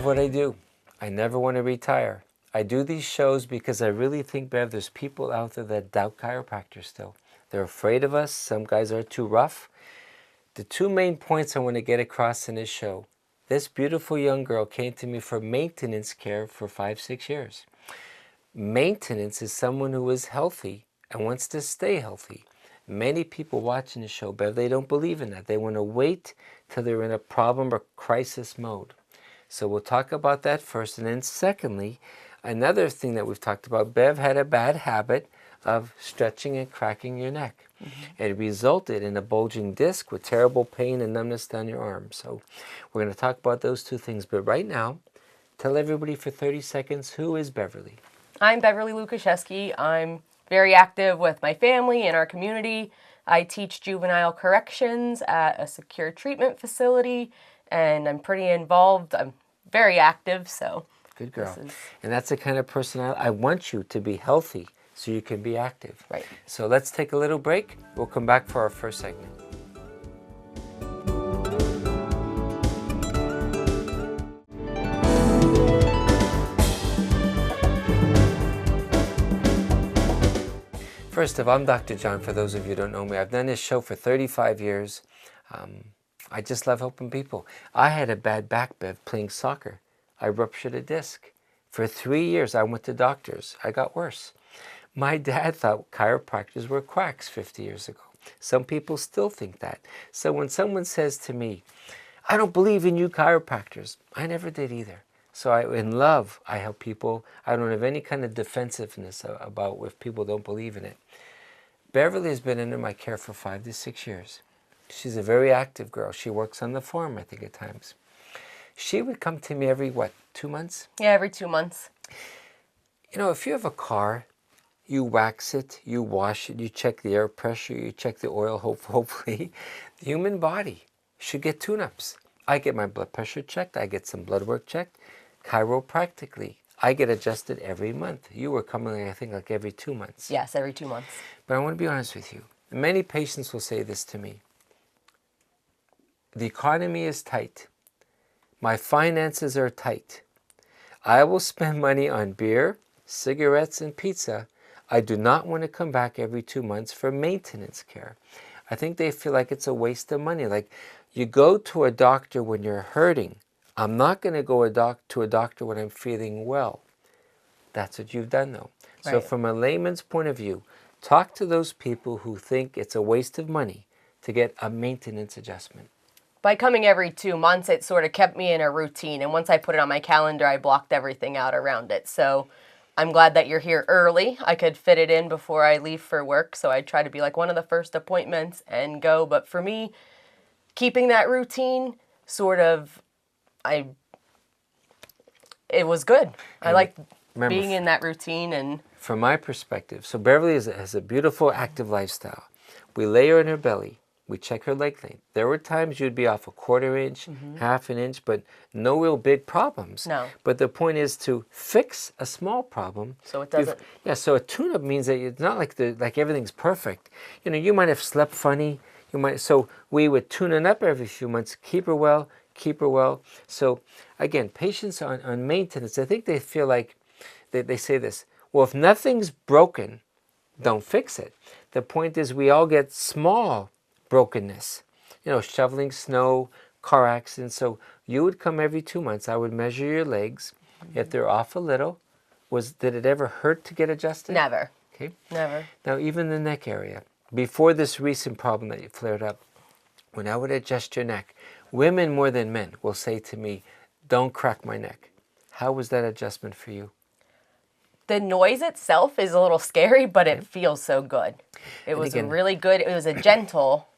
love what I do. I never want to retire. I do these shows because I really think, Bev, there's people out there that doubt chiropractors still. They're afraid of us. Some guys are too rough. The two main points I want to get across in this show. This beautiful young girl came to me for maintenance care for 5-6 years. Maintenance is someone who is healthy and wants to stay healthy. Many people watching the show, Bev, they don't believe in that. They want to wait till they're in a problem or crisis mode. So we'll talk about that first. And then secondly, another thing that we've talked about, Bev had a bad habit of stretching and cracking your neck. It resulted in a bulging disc with terrible pain and numbness down your arm. So we're going to talk about those two things. But right now, tell everybody for 30 seconds, who is Beverly? I'm Beverly Lukaszewski. I'm very active with my family and our community. I teach juvenile corrections at a secure treatment facility, and I'm pretty involved. I'm very active, so. Good girl. And that's the kind of person I want you to be healthy so you can be active. Right. So let's take a little break. We'll come back for our first segment. First of all, I'm Dr. John, for those of you who don't know me. I've done this show for 35 years. I just love helping people. I had a bad back, Bev, playing soccer. I ruptured a disc. For 3 years, I went to doctors. I got worse. My dad thought chiropractors were quacks 50 years ago. Some people still think that. So when someone says to me, I don't believe in you chiropractors, I never did either. So in love, I help people. I don't have any kind of defensiveness about if people don't believe in it. Beverly has been under my care for 5 to 6 years. She's a very active girl. She works on the farm, I think, at times. She would come to me every, 2 months? Yeah, every 2 months. You know, if you have a car, you wax it, you wash it, you check the air pressure, you check the oil, hopefully. The human body should get tune-ups. I get my blood pressure checked. I get some blood work checked. Chiropractically, I get adjusted every month. You were coming, I think, like every 2 months. Yes, every 2 months. But I want to be honest with you. Many patients will say this to me. The economy is tight. My finances are tight. I will spend money on beer, cigarettes, and pizza. I do not want to come back every 2 months for maintenance care. I think they feel like it's a waste of money. Like, you go to a doctor when you're hurting. I'm not going to go to a doctor when I'm feeling well. That's what you've done, though. Right. So from a layman's point of view, talk to those people who think it's a waste of money to get a maintenance adjustment. By coming every 2 months, it sort of kept me in a routine. And once I put it on my calendar, I blocked everything out around it. So I'm glad that you're here early. I could fit it in before I leave for work. So I try to be like one of the first appointments and go. But for me, keeping that routine sort of, it was good. I like being in that routine. And from my perspective, so Beverly has a beautiful active lifestyle. We lay her in her belly. We check her leg length. There were times you'd be off a 1/4 inch, half an inch, but no real big problems. No. But the point is to fix a small problem. So it doesn't. Yeah. So a tune-up means that it's not like everything's perfect. You know, you might have slept funny. So we would tune it up every few months. Keep her well. Keep her well. So again, patients on maintenance, I think they feel like they say this. Well, if nothing's broken, don't fix it. The point is we all get small brokenness, shoveling snow, car accidents. So you would come every 2 months. I would measure your legs. If they're off a little, did it ever hurt to get adjusted? Never. Okay. Never. Now, even the neck area, before this recent problem that you flared up, when I would adjust your neck, women more than men will say to me, don't crack my neck. How was that adjustment for you? The noise itself is a little scary, but it feels so good. It was really good. It was a gentle,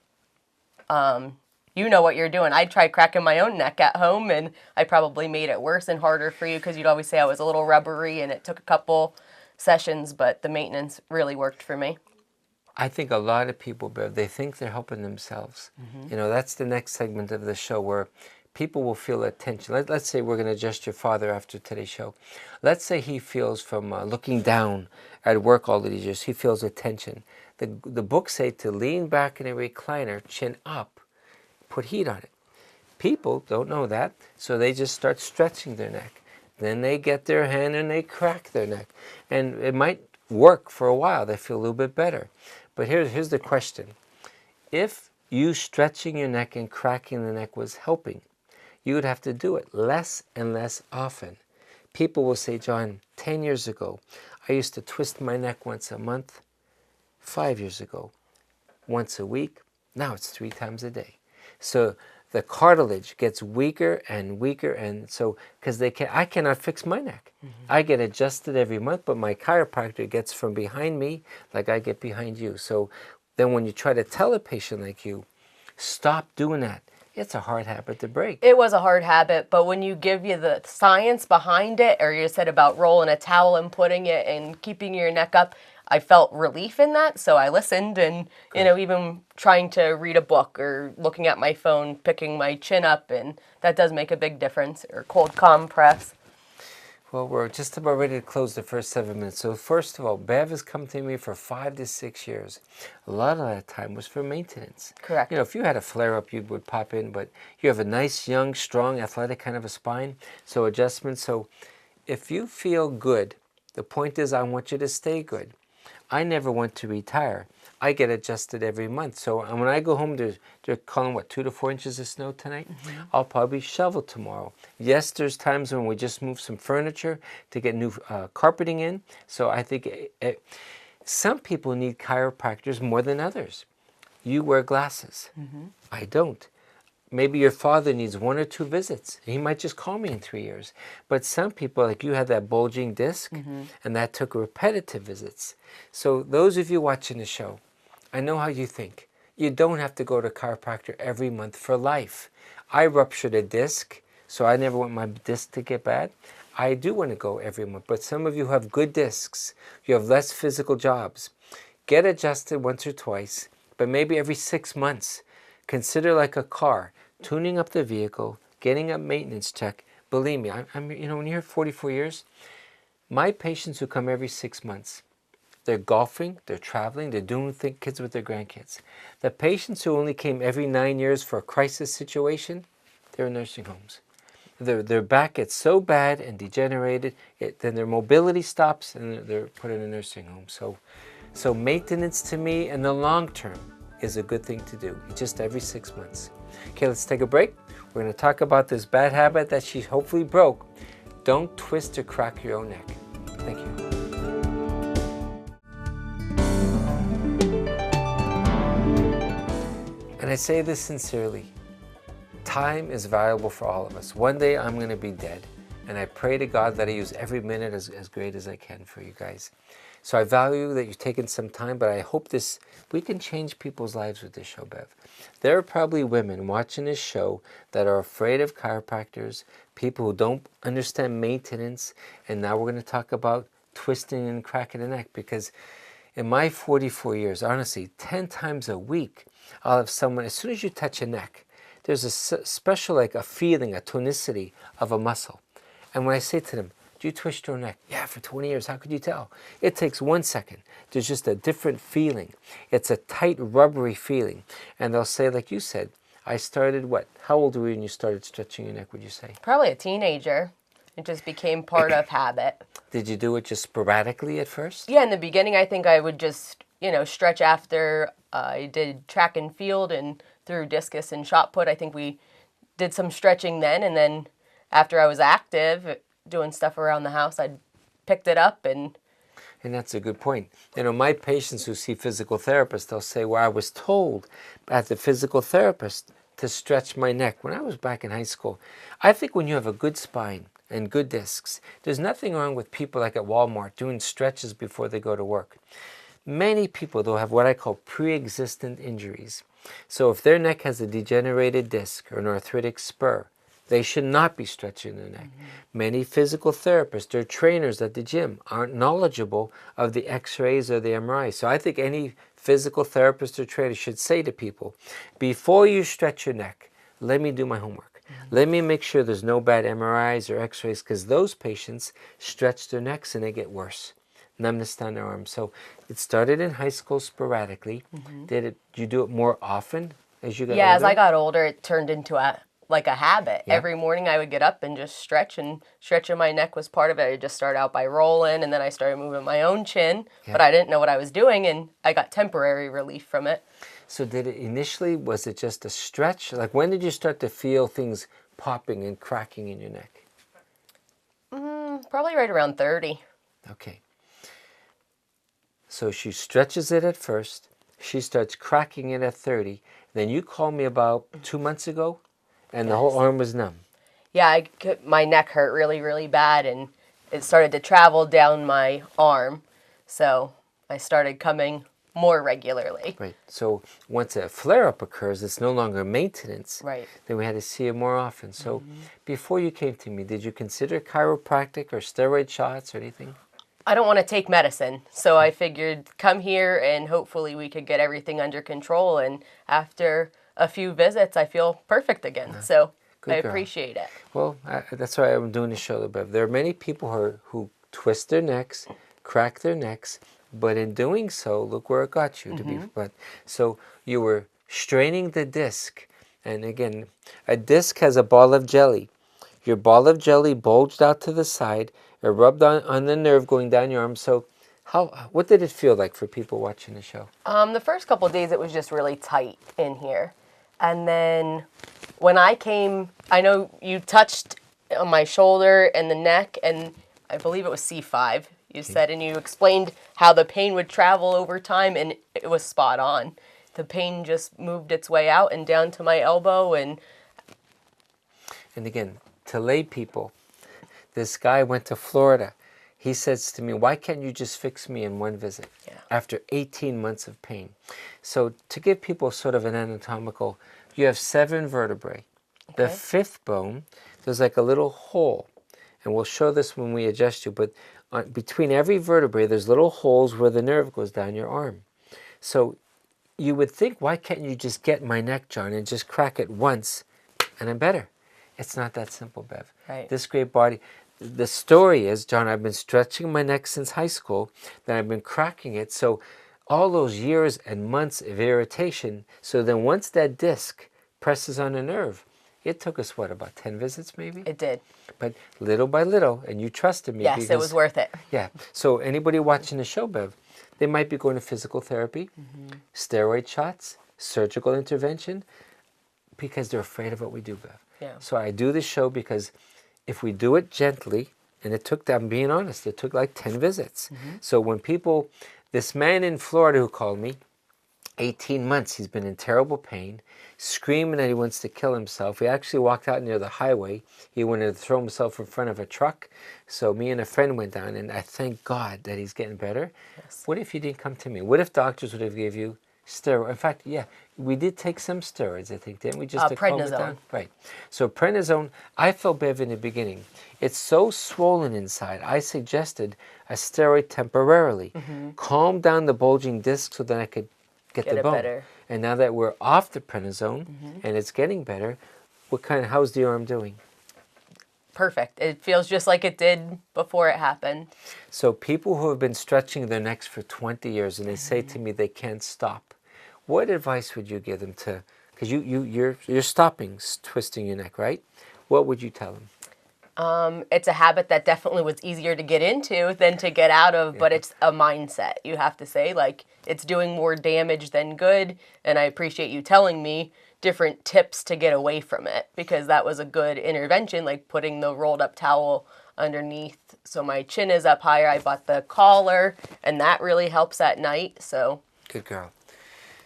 you know what you're doing. I tried cracking my own neck at home, and I probably made it worse and harder for you because you'd always say I was a little rubbery, and it took a couple sessions, but the maintenance really worked for me. I think a lot of people, Bev, they think they're helping themselves. That's the next segment of the show where people will feel a tension. Let's say we're going to adjust your father after today's show. Let's say he feels from looking down at work all these years, he feels a tension. The books say to lean back in a recliner, chin up, put heat on it. People don't know that, so they just start stretching their neck. Then they get their hand and they crack their neck. And it might work for a while. They feel a little bit better. But here's the question. If you stretching your neck and cracking the neck was helping, you would have to do it less and less often. People will say, John, 10 years ago, I used to twist my neck once a month. 5 years ago, once a week. Now it's 3 times a day. So the cartilage gets weaker and weaker, and so because I cannot fix my neck. I get adjusted every month, but my chiropractor gets from behind me like I get behind you. So then when you try to tell a patient like you, stop doing that, it's a hard habit to break. It was a hard habit, but when you give you the science behind it, or you said about rolling a towel and putting it and keeping your neck up, I felt relief in that, so I listened, and even trying to read a book or looking at my phone, picking my chin up, and that does make a big difference. Or cold compress. Well, we're just about ready to close the first 7 minutes. So first of all, Bev has come to me for 5 to 6 years. A lot of that time was for maintenance. Correct. If you had a flare-up, you would pop in, but you have a nice, young, strong, athletic kind of a spine, so adjustments. So if you feel good, the point is I want you to stay good. I never want to retire. I get adjusted every month. So when I go home, they're calling, 2 to 4 inches of snow tonight? I'll probably shovel tomorrow. Yes, there's times when we just move some furniture to get new carpeting in. So I think some people need chiropractors more than others. You wear glasses. I don't. Maybe your father needs 1 or 2 visits. He might just call me in 3 years. But some people, like you, had that bulging disc, and that took repetitive visits. So those of you watching the show, I know how you think. You don't have to go to a chiropractor every month for life. I ruptured a disc, so I never want my disc to get bad. I do want to go every month. But some of you have good discs. You have less physical jobs. Get adjusted once or twice, but maybe every 6 months. Consider like a car, tuning up the vehicle, getting a maintenance check. Believe me, I'm when you're 44 years, my patients who come every 6 months, they're golfing, they're traveling, they're doing kids with their grandkids. The patients who only came every 9 years for a crisis situation, they're in nursing homes. Their back gets so bad and degenerated, then their mobility stops and they're put in a nursing home. So maintenance to me in the long term is a good thing to do, just every 6 months. Okay, let's take a break. We're going to talk about this bad habit that she hopefully broke. Don't twist or crack your own neck. Thank you. And I say this sincerely. Time is valuable for all of us. One day I'm going to be dead, and I pray to God that I use every minute as great as I can for you guys. So I value that you've taken some time, but I hope we can change people's lives with this show, Bev. There are probably women watching this show that are afraid of chiropractors, people who don't understand maintenance, and now we're going to talk about twisting and cracking the neck, because in my 44 years, honestly, 10 times a week, I'll have someone, as soon as you touch a neck, there's a special, a feeling, a tonicity of a muscle. And when I say to them, do you twist your neck? Yeah, for 20 years. How could you tell? It takes 1 second. There's just a different feeling. It's a tight, rubbery feeling. And they'll say, like you said, I started what? How old were you when you started stretching your neck, would you say? Probably a teenager. It just became part of habit. Did you do it just sporadically at first? Yeah, in the beginning, I think I would just, stretch after I did track and field and through discus and shot put. I think we did some stretching then. And then after I was active, doing stuff around the house, I picked it up. And that's a good point. My patients who see physical therapists, they'll say, well, I was told at the physical therapist to stretch my neck when I was back in high school. I think when you have a good spine and good discs, there's nothing wrong with people like at Walmart doing stretches before they go to work. Many people, though, have what I call pre-existent injuries. So if their neck has a degenerated disc or an arthritic spur, they should not be stretching their neck. Many physical therapists or trainers at the gym aren't knowledgeable of the x-rays or the MRIs. So I think any physical therapist or trainer should say to people, before you stretch your neck, let me do my homework. Let me make sure there's no bad MRIs or x-rays, because those patients stretch their necks and they get worse. Numbness down their arms. So it started in high school sporadically. Did you do it more often as you got older? Yeah, as I got older, it turned into a like a habit. Yeah. Every morning I would get up and just stretch, and stretching my neck was part of it. I just started out by rolling, and then I started moving my own chin, but I didn't know what I was doing, and I got temporary relief from it. So did it initially, was it just a stretch? Like when did you start to feel things popping and cracking in your neck? Probably right around 30. Okay. So she stretches it at first. She starts cracking it at 30. Then you called me about 2 months ago, and the whole arm was numb. Yeah, my neck hurt really, really bad, and it started to travel down my arm. So I started coming more regularly. Right. So once a flare-up occurs, it's no longer maintenance. Right. Then we had to see you more often. So before you came to me, did you consider chiropractic or steroid shots or anything? I don't want to take medicine, so I figured come here and hopefully we could get everything under control. And after a few visits, I feel perfect again. So I appreciate it. Well, that's why I'm doing the show, Bev. There are many people who twist their necks, crack their necks, but in doing so, look where it got you. So you were straining the disc, and again, a disc has a ball of jelly. Your ball of jelly bulged out to the side. It rubbed on the nerve going down your arm. So what did it feel like for people watching the show? The first couple of days it was just really tight in here. And then when I came, I know you touched on my shoulder and the neck, and I believe it was C5, you said, and you explained how the pain would travel over time, and it was spot on. The pain just moved its way out and down to my elbow. And again, to lay people, this guy went to Florida. He says to me, why can't you just fix me in one visit? After 18 months of pain. So to give people sort of an anatomical, you have 7 vertebrae. The 5th bone, there's like a little hole. And we'll show this when we adjust you. But between every vertebrae, there's little holes where the nerve goes down your arm. So you would think, why can't you just get my neck, John, and just crack it once, and I'm better? It's not that simple, Bev. Right. This great body, the story is, John, I've been stretching my neck since high school, then I've been cracking it. So all those years and months of irritation, so then once that disc presses on a nerve, it took us, what, about 10 visits maybe? it did. But little by little, and you trusted me. Yes, it was worth it. Yeah. So anybody watching the show, Bev, they might be going to physical therapy, steroid shots, surgical intervention, because they're afraid of what we do, Bev. Yeah. So I do this show because if we do it gently, and it took, I'm being honest, it took like 10 visits. So when people, this man in Florida who called me, 18 months, he's been in terrible pain, screaming that he wants to kill himself. He actually walked out near the highway. He wanted to throw himself in front of a truck. So me and a friend went down, and I thank God that he's getting better. Yes. What if you didn't come to me? What if doctors would have gave you steroids? In fact, yeah, we did take some steroids, I think, didn't we? Just to calm it down. Right. So prednisone, I felt Bev in the beginning. It's so swollen inside. I suggested a steroid temporarily. Calm down the bulging disc so that I could get the bone. Better. And now that we're off the prednisone and it's getting better, how's the arm doing? Perfect. It feels just like it did before it happened. So people who have been stretching their necks for 20 years and they say to me they can't stop, what advice would you give them to, because you're stopping twisting your neck, right? What would you tell them? It's a habit that definitely was easier to get into than to get out of, but it's a mindset. You have to say, like, it's doing more damage than good, and I appreciate you telling me different tips to get away from it, because that was a good intervention, like putting the rolled up towel underneath so my chin is up higher. I bought the collar, and that really helps at night. So Good girl.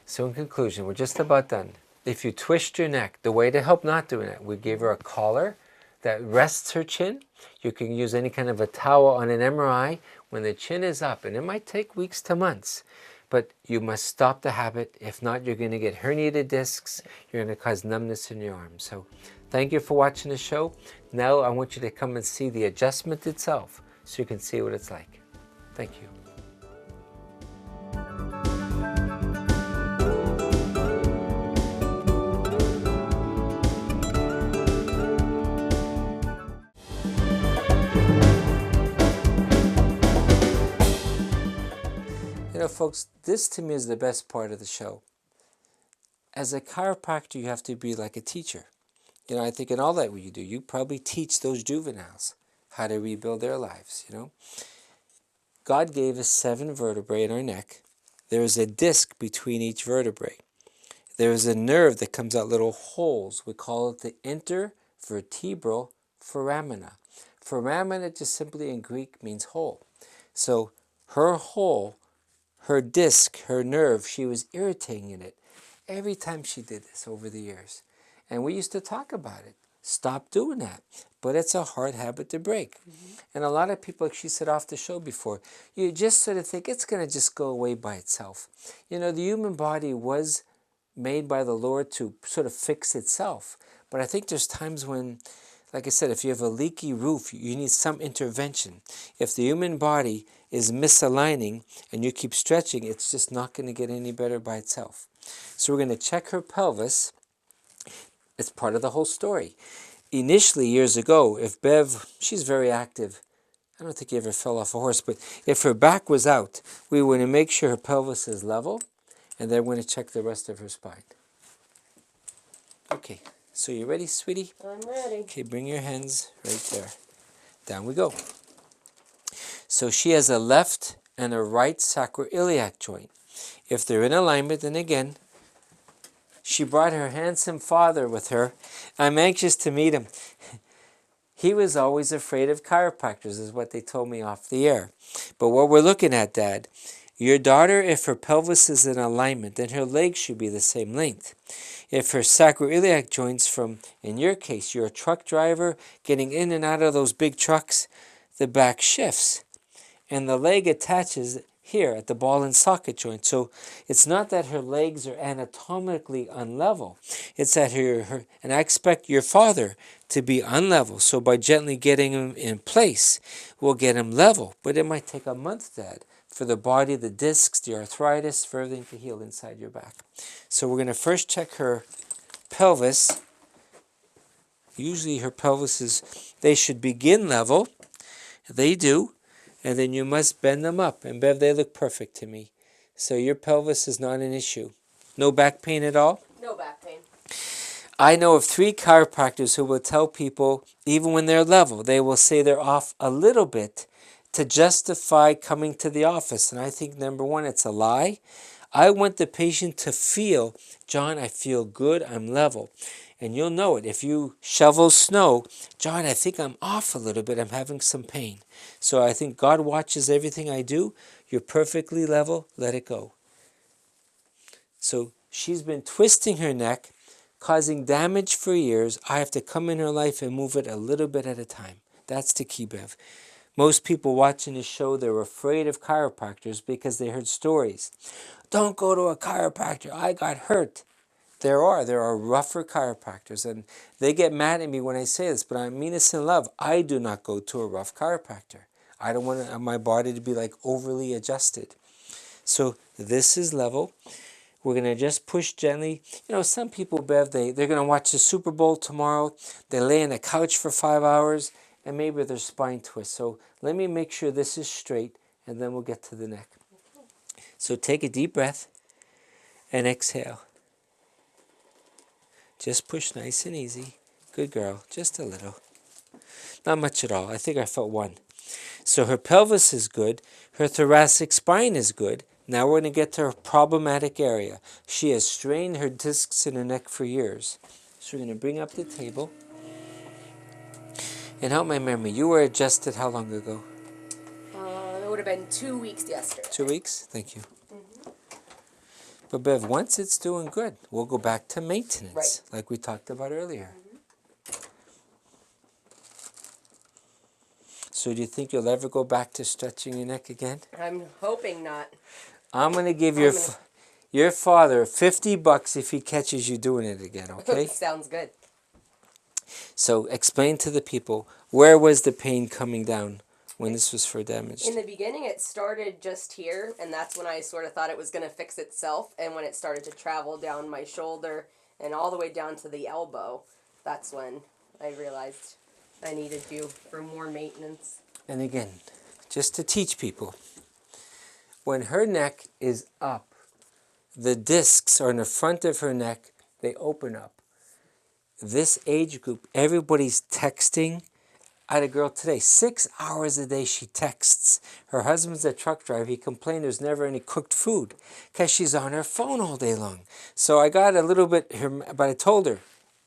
So in conclusion, we're just about done. If you twist your neck, the way to help not doing it, we gave her a collar that rests her chin. You can use any kind of a towel on an MRI when the chin is up, and it might take weeks to months. But you must stop the habit. If not, you're going to get herniated discs. You're going to cause numbness in your arm. So thank you for watching the show. Now I want you to come and see the adjustment itself so you can see what it's like. Thank you. You know, folks, this to me is the best part of the show. As a chiropractor, you have to be like a teacher. You know, I think in all that you do, you probably teach those juveniles how to rebuild their lives, you know. God gave us 7 vertebrae in our neck. There is a disc between each vertebrae. There is a nerve that comes out little holes. We call it the intervertebral foramina. Foramina just simply in Greek means hole. So her hole, her disc, her nerve, she was irritating in it every time she did this over the years. And we used to talk about it. Stop doing that. But it's a hard habit to break. And a lot of people, like she said off the show before, you just sort of think it's going to just go away by itself. You know, the human body was made by the Lord to sort of fix itself. But I think there's times when, like I said, if you have a leaky roof, you need some intervention. If the human body is misaligning and you keep stretching, it's just not going to get any better by itself. So we're going to check her pelvis. It's part of the whole story. Initially, years ago, if Bev, she's very active. I don't think he ever fell off a horse, but if her back was out, we want to make sure her pelvis is level, and then we're going to check the rest of her spine. Okay, so you ready, sweetie? I'm ready. Okay, bring your hands right there. Down we go. So she has a left and a right sacroiliac joint. If they're in alignment, then again, she brought her handsome father with her. I'm anxious to meet him. He was always afraid of chiropractors, is what they told me off the air. But what we're looking at, Dad, your daughter, if her pelvis is in alignment, then her legs should be the same length. If her sacroiliac joints from, in your case, you're a truck driver getting in and out of those big trucks, the back shifts. And the leg attaches here at the ball and socket joint. So it's not that her legs are anatomically unlevel. It's that and I expect your father to be unlevel. So by gently getting him in place, we'll get him level. But it might take a month, Dad, for the body, the discs, the arthritis, for everything to heal inside your back. So we're going to first check her pelvis. Usually her pelvis they should begin level. They do. And then you must bend them up. And Bev, they look perfect to me. So your pelvis is not an issue. No back pain at all? No back pain. I know of 3 chiropractors who will tell people, even when they're level, they will say they're off a little bit to justify coming to the office. And I think, number one, it's a lie. I want the patient to feel, John, I feel good, I'm level. And you'll know it. If you shovel snow, John, I think I'm off a little bit. I'm having some pain. So I think God watches everything I do. You're perfectly level. Let it go. So she's been twisting her neck, causing damage for years. I have to come in her life and move it a little bit at a time. That's the key, Bev. Most people watching this show, they're afraid of chiropractors because they heard stories. Don't go to a chiropractor. I got hurt. There are rougher chiropractors, and they get mad at me when I say this, but I mean this in love. I do not go to a rough chiropractor. I don't want my body to be like overly adjusted. So this is level. We're going to just push gently. You know, some people, Bev, they're going to watch the Super Bowl tomorrow. They lay on a couch for 5 hours, and maybe their spine twists. So let me make sure this is straight, and then we'll get to the neck. So take a deep breath and exhale. Just push nice and easy. Good girl. Just a little. Not much at all. I think I felt 1. So her pelvis is good. Her thoracic spine is good. Now we're going to get to her problematic area. She has strained her discs in her neck for years. So we're going to bring up the table. And help my memory. You were adjusted how long ago? It would have been 2 weeks yesterday. 2 weeks? Thank you. But Bev, once it's doing good, we'll go back to maintenance, like we talked about earlier. So do you think you'll ever go back to stretching your neck again? I'm hoping not. I'm going to give your father $50 if he catches you doing it again, okay? Sounds good. So explain to the people, where was the pain coming down when this was for damage? In the beginning, it started just here, and that's when I sort of thought it was going to fix itself. And when it started to travel down my shoulder and all the way down to the elbow, that's when I realized I needed you for more maintenance. And again, just to teach people, when her neck is up, the discs are in the front of her neck, they open up. this age group, everybody's texting. I had a girl today, 6 hours a day she texts. Her husband's a truck driver. He complained there's never any cooked food because she's on her phone all day long. So I got a little bit, but I told her,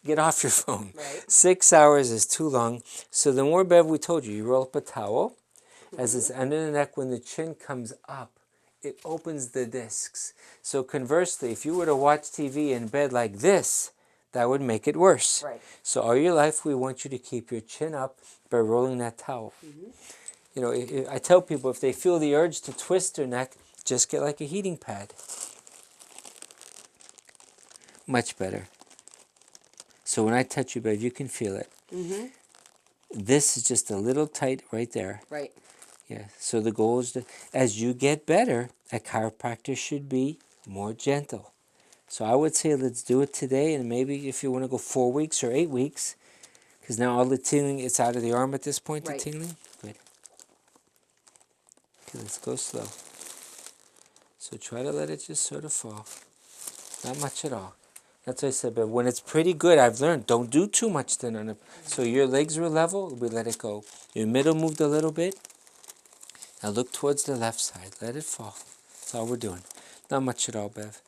get off your phone. Right. 6 hours is too long. So the more, Bev, we told you, you roll up a towel. As it's under the neck, when the chin comes up, it opens the discs. So conversely, if you were to watch TV in bed like this, that would make it worse. Right. So all your life, we want you to keep your chin up by rolling that towel. You know, I tell people if they feel the urge to twist their neck, just get like a heating pad. Much better. So when I touch you, babe, you can feel it. This is just a little tight right there. Right. Yeah, so the goal is that as you get better, a chiropractor should be more gentle. So I would say let's do it today, and maybe if you want to go 4 weeks or 8 weeks, because now all the tingling, it's out of the arm at this point, Right. the tingling? Good. Okay, let's go slow. So try to let it just sort of fall. Not much at all. That's what I said, but when it's pretty good, I've learned, don't do too much then on it. So your legs were level, we let it go. Your middle moved a little bit. Now look towards the left side. Let it fall. That's all we're doing. Not much at all, Bev.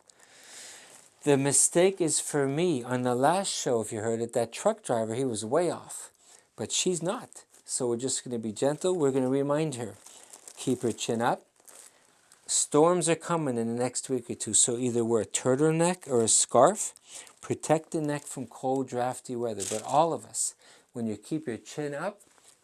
The mistake is for me. On the last show, if you heard it, that truck driver, he was way off. But she's not. So we're just going to be gentle. We're going to remind her. Keep her chin up. Storms are coming in the next week or two. So either wear a turtleneck or a scarf. Protect the neck from cold, drafty weather. But all of us, when you keep your chin up,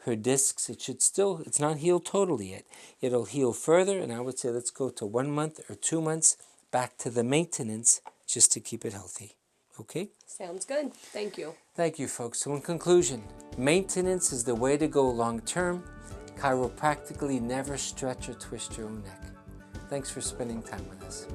her discs, it's not healed totally yet. It'll heal further, and I would say let's go to 1 month or 2 months back to the maintenance just to keep it healthy. Okay? Sounds good. Thank you. Thank you, folks. So in conclusion, maintenance is the way to go long term. Chiropractically never stretch or twist your own neck. Thanks for spending time with us.